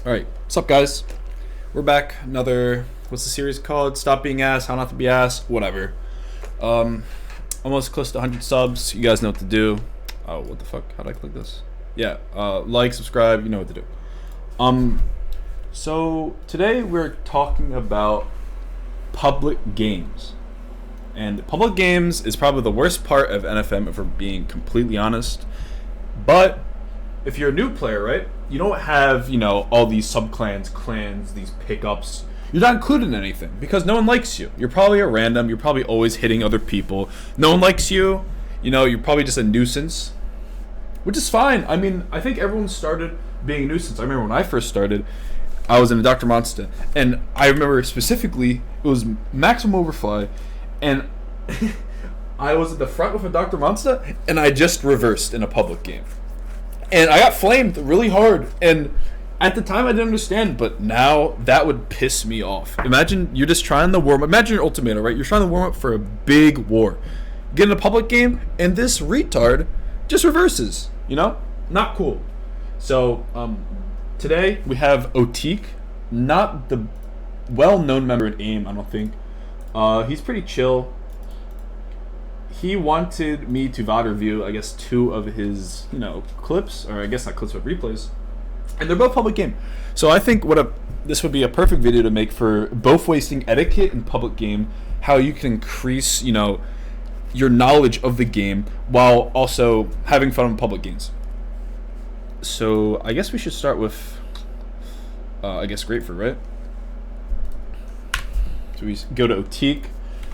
Alright, what's up, guys? We're back. Another, what's the series called? Stop Being Ass, How Not to Be Ass, whatever. Um, Almost close to 100 subs. You guys know what to do. Oh, what the fuck? How'd I click this? Yeah, like, subscribe, you know what to do. So today we're talking about public games. And public games is probably the worst part of NFM, if we're being completely honest. But if you're a new player, right, you don't have, all these sub-clans, clans, these pickups. You're not included in anything because no one likes you. You're probably a random. You're probably always hitting other people. No one likes you. You're probably just a nuisance, which is fine. I mean, I think everyone started being a nuisance. I remember when I first started, I was in a Dr. Monster, and I remember specifically it was Maximum Overfly, and I was at the front with a Dr. Monster, and I just reversed in a public game. And I got flamed really hard. And at the time, I didn't understand. But now, that would piss me off. Imagine you're just trying to warm up. Imagine your ultimatum, right? You're trying to warm up for a big war. Get in a public game, and this retard just reverses. Not cool. So, today, we have Otik. Not the well-known member in AIM, I don't think. He's pretty chill. He wanted me to VOD review, I guess, 2 of his, clips, or I guess not clips, but replays. And they're both public game. So I think this would be a perfect video to make for both wasting etiquette in public game, how you can increase, your knowledge of the game while also having fun in public games. So I guess we should start with, Grapefruit, right? So we go to Otik.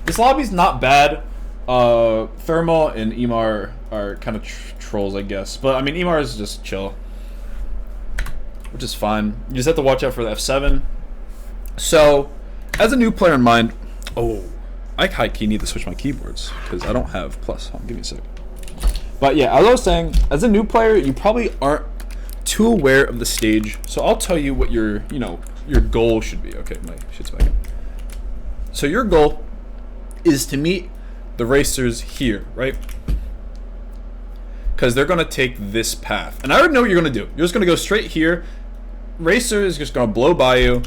This lobby's not bad. Thermal and Emar are kind of trolls, I guess. But, I mean, Emar is just chill, which is fine. You just have to watch out for the F7. So, as a new player in mind... Oh, I high-key need to switch my keyboards, because I don't have plus. Hold on, give me a sec. But, yeah, as I was saying, as a new player, you probably aren't too aware of the stage. So, I'll tell you what your goal should be. Okay, my shit's back in. So, your goal is to meet the racers here, right? Because they're going to take this path. And I already know what you're going to do. You're just going to go straight here. Racer is just going to blow by you.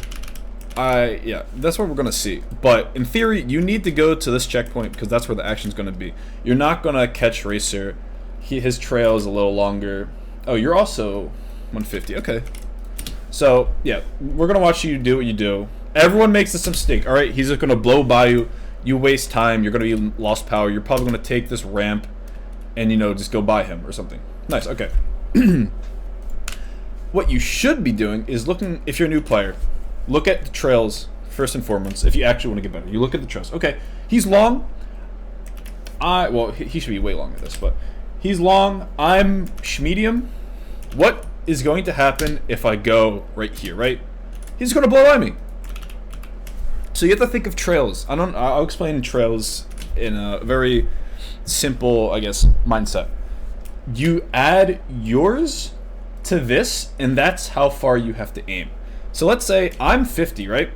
Yeah, that's what we're going to see. But in theory, you need to go to this checkpoint because that's where the action's going to be. You're not going to catch Racer. His trail is a little longer. Oh, you're also 150. Okay. So, yeah, we're going to watch you do what you do. Everyone makes this mistake, all right? He's just going to blow by you. You waste time, you're going to be lost power, you're probably going to take this ramp and, just go by him or something. Nice, okay. What you should be doing is looking, if you're a new player, look at the trails first and foremost, if you actually want to get better. You look at the trails. Okay, he's long. Well, he should be way longer than this, but he's long. I'm medium. What is going to happen if I go right here, right? He's going to blow by me. So you have to think of trails. I'll explain trails in a very simple, I guess, mindset. You add yours to this, and that's how far you have to aim. So let's say I'm 50, right?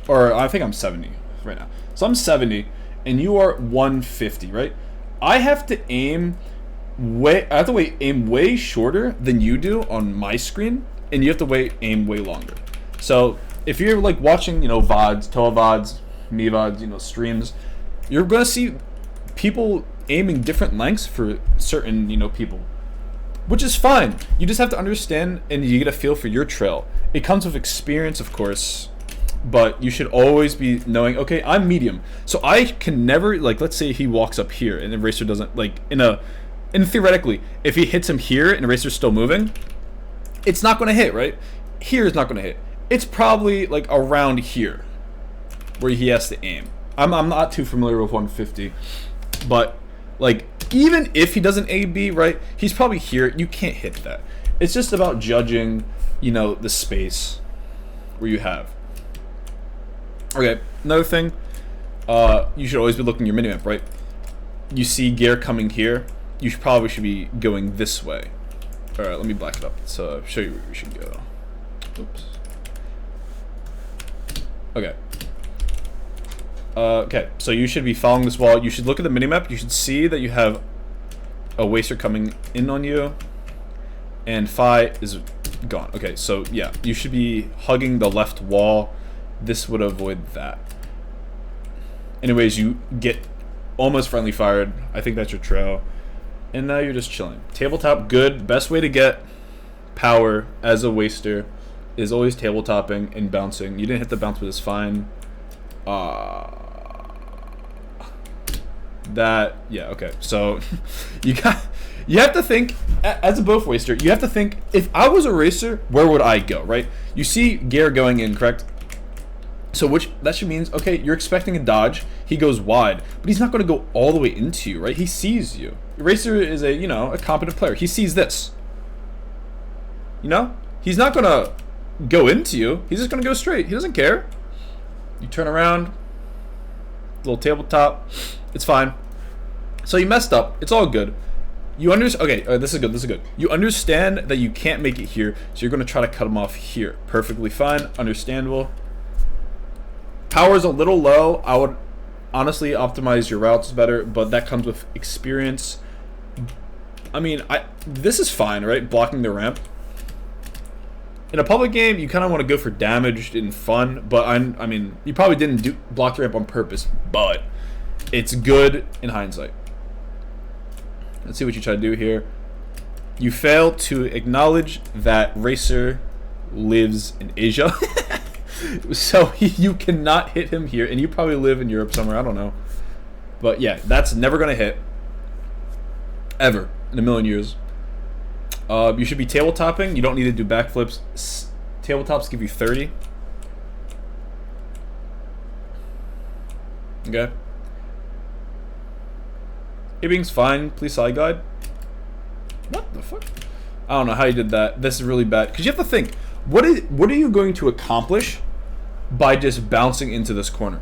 Or I think I'm 70 right now. So I'm 70, and you are 150, right? I have to aim aim way shorter than you do on my screen, and you have to aim way longer. So if you're like watching, VODs, televods, me VODs, streams, you're gonna see people aiming different lengths for certain, people, which is fine. You just have to understand and you get a feel for your trail. It comes with experience, of course, but you should always be knowing, okay, I'm medium, so I can never, let's say he walks up here and the racer doesn't, and theoretically, if he hits him here and the racer's still moving, it's not gonna hit, right? Here is not gonna hit. It's probably around here where he has to aim. I'm not too familiar with 150, but even if he doesn't A-B, right, he's probably here. You can't hit that. It's just about judging, the space where you have. Okay, another thing, you should always be looking at your minimap, right? You see gear coming here, you probably should be going this way. Alright, let me black it up so show you where we should go. Oops. Okay. Okay, so you should be following this wall. You should look at the minimap. You should see that you have a waster coming in on you. And Phi is gone. Okay, so yeah, you should be hugging the left wall. This would avoid that. Anyways, you get almost friendly fired. I think that's your trail. And now you're just chilling. Tabletop, good. Best way to get power as a waster is always tabletopping and bouncing. You didn't hit the bounce, but it's fine. Yeah, okay. So you have to think as a buff waster. You have to think, if I was a racer, where would I go? Right? You see Gare going in, correct? So that should means, okay, you're expecting a dodge. He goes wide, but he's not going to go all the way into you, right? He sees you. Racer is a competent player. He sees this. He's not going to go into you. He's just going to go straight. He doesn't care. You turn around, little tabletop. It's fine. So you messed up. It's all good. You understand? Okay, this is good. This is good. You understand that you can't make it here, so you're going to try to cut him off here. Perfectly fine. Understandable. Power's a little low. I would honestly optimize your routes better, but that comes with experience. I mean, this is fine, right? Blocking the ramp. In a public game, you kind of want to go for damage and fun, but I mean, you probably didn't block the ramp on purpose, but it's good in hindsight. Let's see what you try to do here. You fail to acknowledge that Racer lives in Asia. So you cannot hit him here, and you probably live in Europe somewhere, I don't know. But yeah, that's never going to hit. Ever. In a million years. You should be tabletopping. You don't need to do backflips. Tabletops give you 30. Okay. Aiming's fine. Please side guide. What the fuck? I don't know how you did that. This is really bad. Because you have to think, what are you going to accomplish by just bouncing into this corner?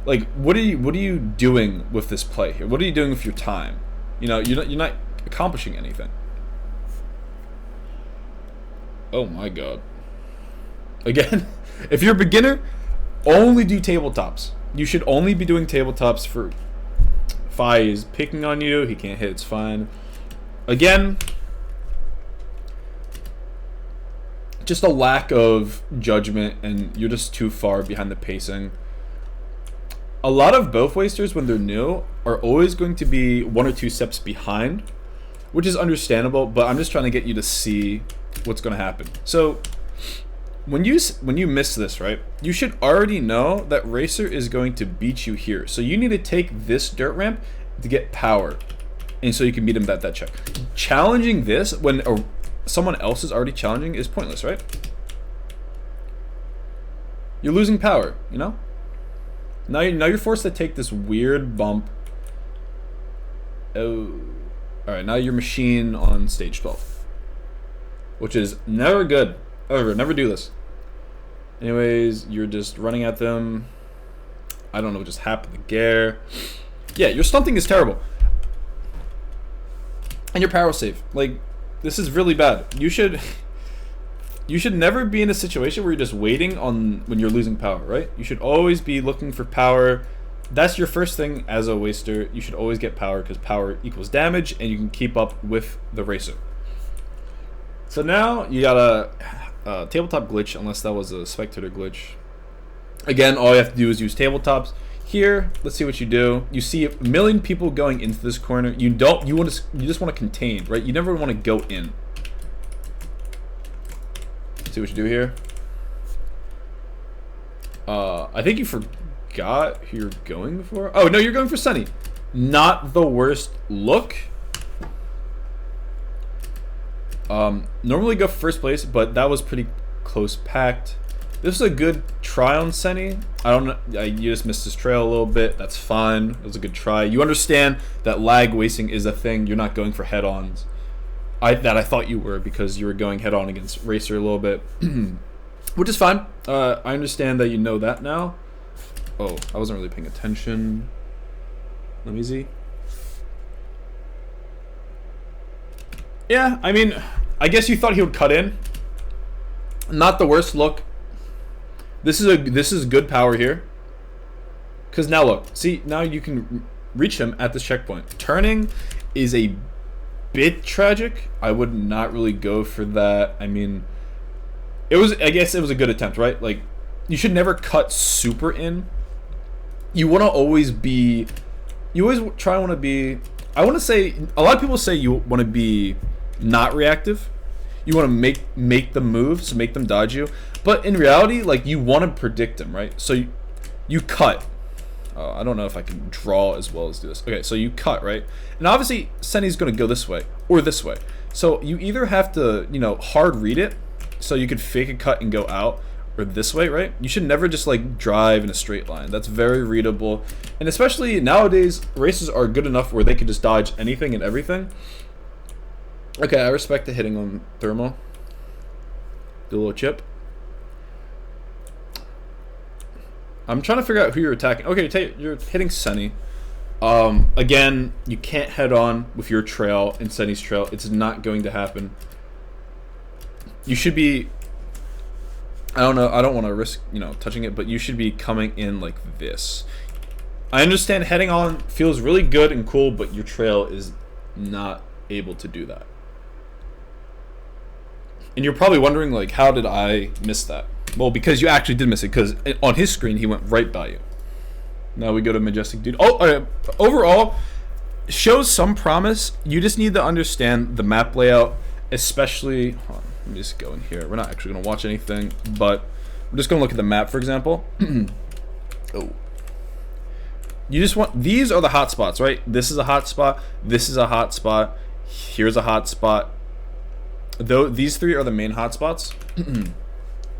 Like, what are you doing with this play here? What are you doing with your time? You're not accomplishing anything. Oh my god. Again, if you're a beginner, only do tabletops. You should only be doing tabletops for Fi is picking on you. He can't hit. It's fine. Again, just a lack of judgment, and you're just too far behind the pacing. A lot of both wasters, when they're new, are always going to be 1 or 2 steps behind, which is understandable, but I'm just trying to get you to see what's going to happen. So when you miss this, right, you should already know that Racer is going to beat you here. So you need to take this dirt ramp to get power, and so you can beat him that check. Challenging this when someone else is already challenging is pointless, right? You're losing power, Now you're forced to take this weird bump. Oh, all right. Now you're machine on stage 12, which is never good. Ever, never do this. Anyways, you're just running at them. I don't know what just happened to Gare. Yeah, your stunting is terrible, and your power save. Like, this is really bad. You should never be in a situation where you're just waiting on when you're losing power, right? You should always be looking for power. That's your first thing as a waster. You should always get power, because power equals damage, and you can keep up with the Racer. So now you got a tabletop glitch, unless that was a spectator glitch. Again, all you have to do is use tabletops. Here, let's see what you do. You see a million people going into this corner. You just want to contain, right? You never want to go in. See what you do here. I think you forgot who you're going for. Oh no, you're going for Sunny. Not the worst look. Normally go for first place, but that was pretty close packed. This is a good try on Senny. I don't know. You just missed his trail a little bit. That's fine. It was a good try. You understand that lag wasting is a thing. You're not going for head-ons. I thought you were, because you were going head-on against Racer a little bit, which is fine. I understand that you know that now. Oh, I wasn't really paying attention. Let me see. Yeah, I mean, I guess you thought he would cut in. Not the worst look. This is good power here. Because now look, see, now you can reach him at this checkpoint. Turning is a bit tragic. I would not really go for that. I mean, I guess it was a good attempt, right? Like, you should never cut super in. You want to always be, you always try to want to be, I want to say, a lot of people say you want to be not reactive. You want to make them move, so make them dodge you. But in reality, like, you want to predict them, right? So you cut. I don't know if I can draw as well as do this. Okay, so you cut, right? And obviously, Senny's going to go this way or this way. So you either have to, you know, hard read it, so you could fake a cut and go out, or this way, right? You should never just like drive in a straight line. That's very readable. And especially nowadays, races are good enough where they can just dodge anything and everything. Okay, I respect the hitting on thermal. Do a little chip. I'm trying to figure out who you're attacking. Okay, you're hitting Senny. Again, you can't head on with your trail and Senny's trail. It's not going to happen. You should be, I don't know, I don't want to risk, you know, touching it, but you should be coming in like this. I understand heading on feels really good and cool, but your trail is not able to do that. And you're probably wondering, like, how did I miss that? Well, because you actually did miss it, because on his screen, he went right by you. Now we go to Majestic Dude. Oh, overall, shows some promise. You just need to understand the map layout, especially, hold on, let me just go in here. We're not actually going to watch anything, but I'm just going to look at the map, for example. Oh. You just want, these are the hot spots, right? This is a hot spot. This is a hot spot. Here's a hot spot. Though these three are the main hot spots.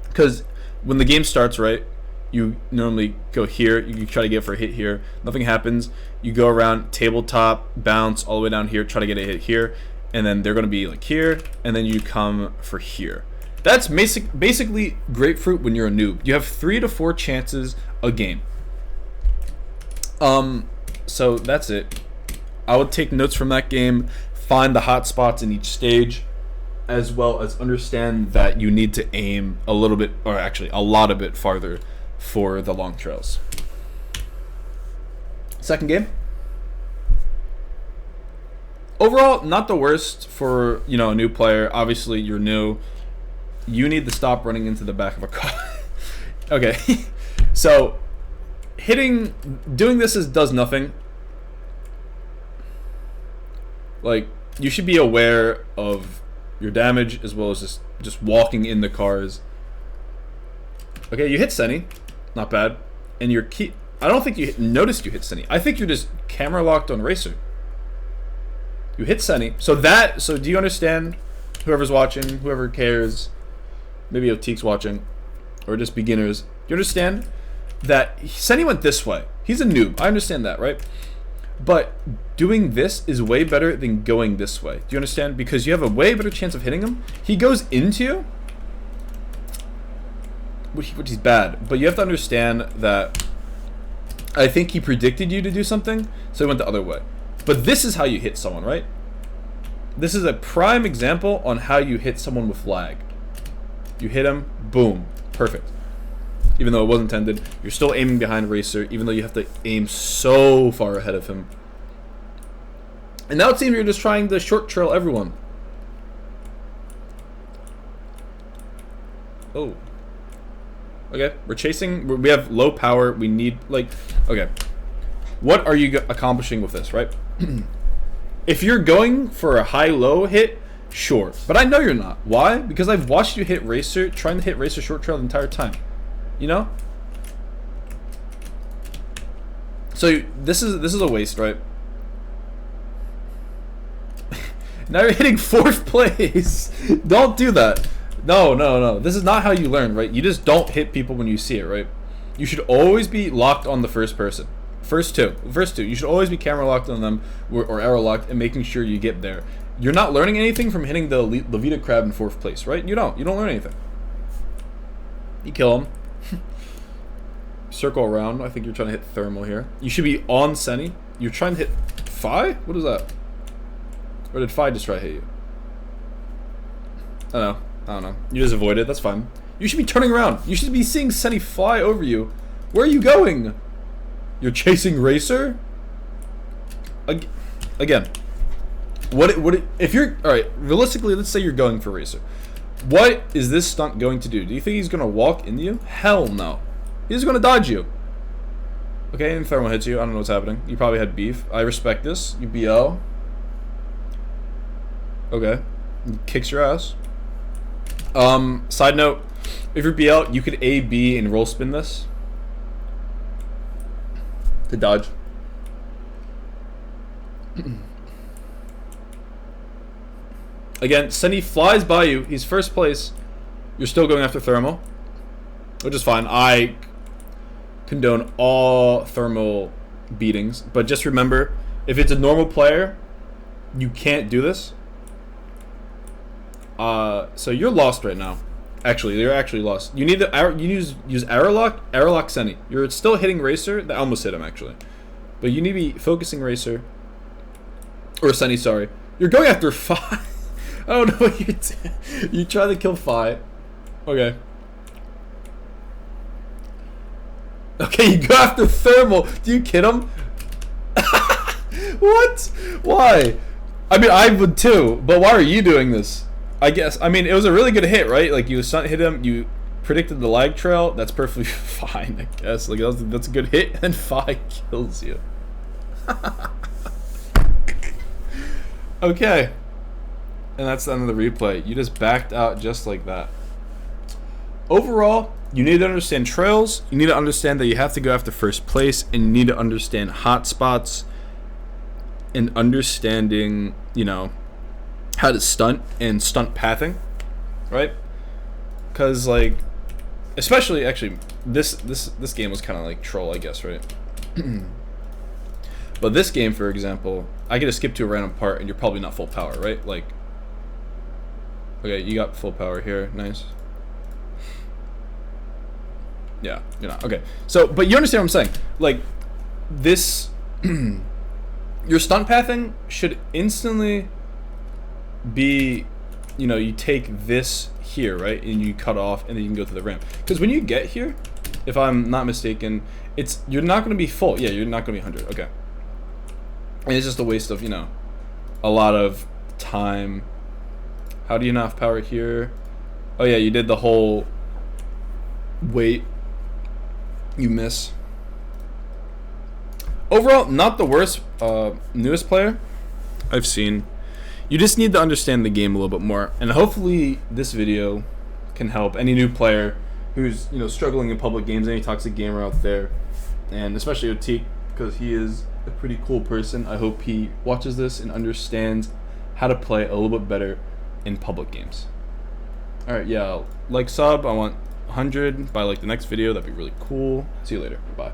Because when the game starts, right, you normally go here. You try to get for a hit here. Nothing happens. You go around tabletop, bounce all the way down here, try to get a hit here. And then they're going to be like here. And then you come for here. That's basically Grapefruit when you're a noob. You have 3 to 4 chances a game. So that's it. I would take notes from that game. Find the hot spots in each stage, as well as understand that you need to aim a little bit, or actually a lot of bit farther for the long trails. Second game. Overall, not the worst for, you know, a new player. Obviously, you're new. You need to stop running into the back of a car. Okay. So, doing this does nothing. Like, you should be aware of your damage as well as just walking in the cars. Okay, you hit Senny, not bad. And your key, I don't think you noticed you hit Senny. I think you're just camera locked on Racer. You hit Senny. So do you understand? Whoever's watching, whoever cares, maybe Oteek's watching, or just beginners. Do you understand that Senny went this way? He's a noob. I understand that, right? But doing this is way better than going this way. Do you understand? Because you have a way better chance of hitting him. He goes into you, which is bad. But you have to understand that I think he predicted you to do something, so he went the other way. But this is how you hit someone, right? This is a prime example on how you hit someone with lag. You hit him, boom, perfect. Even though it wasn't intended, you're still aiming behind Racer, even though you have to aim so far ahead of him. And now it seems you're just trying to short trail everyone. Oh. Okay, we're chasing, we have low power, we need, like, okay. What are you accomplishing with this, right? If you're going for a high-low hit, sure. But I know you're not. Why? Because I've watched you hit Racer, trying to hit Racer short trail the entire time. You know? So this is a waste, right? Now you're hitting 4th place. Don't do that. No. This is not how you learn, right? You just don't hit people when you see it, right? You should always be locked on the first person. First two. You should always be camera locked on them or arrow locked and making sure you get there. You're not learning anything from hitting the Levita Crab in 4th place, right? You don't learn anything. You kill him. Circle around. I think you're trying to hit thermal here. You should be on Senny. You're trying to hit Phi? What is that? Or did Phi just try to hit you? I don't know. You just avoid it. That's fine. You should be turning around. You should be seeing Senny fly over you. Where are you going? You're chasing Racer? Again. If you're... Alright, realistically, let's say you're going for Racer. What is this stunt going to do? Do you think he's going to walk into you? Hell no. He's going to dodge you. Okay, and thermal hits you. I don't know what's happening. You probably had beef. I respect this. You BO. Okay. He kicks your ass. Side note, if you're BL, you could A, B, and roll spin this to dodge. Again, Senny flies by you. He's first place. You're still going after thermal, which is fine. I condone all thermal beatings, but just remember, if it's a normal player, you can't do this. So you're lost right now. Actually, you're actually lost. You need the use arrow lock Senny. You're still hitting Racer. That almost hit him actually, but you need to be focusing Racer or Senny. Sorry, you're going after Phi. I don't know what you're doing. You try to kill Phi. Okay. Okay, you go after thermal. Do you kid him? What? Why? I mean, I would too. But why are you doing this? I guess. I mean, it was a really good hit, right? Like you hit him. You predicted the lag trail. That's perfectly fine, I guess. Like that's a good hit, and Phi kills you. Okay. And that's the end of the replay. You just backed out just like that. Overall, you need to understand trails. You need to understand that you have to go after first place, and you need to understand hotspots and understanding, you know, how to stunt and stunt pathing, right? Because like, especially actually, this game was kind of like troll, I guess, right? But this game, for example, I get to skip to a random part, and you're probably not full power, right? Like, okay, you got full power here, nice. Yeah, you're not. Okay, so, but you understand what I'm saying? Like, this, your stunt pathing should instantly be, you know, you take this here, right, and you cut off, and then you can go to the ramp. Because when you get here, if I'm not mistaken, you're not going to be full. Yeah, you're not going to be 100. Okay. And it's just a waste of, you know, a lot of time. How do you not have power here? Oh yeah, you did the whole wait. You miss. Overall, not the worst newest player I've seen. You just need to understand the game a little bit more, and hopefully this video can help any new player who's, you know, struggling in public games, any toxic gamer out there, and especially Otik, because he is a pretty cool person. I hope he watches this and understands how to play a little bit better in public games. Alright, yeah, like, sub, I want 100 by like the next video. That'd be really cool. See you later. Bye.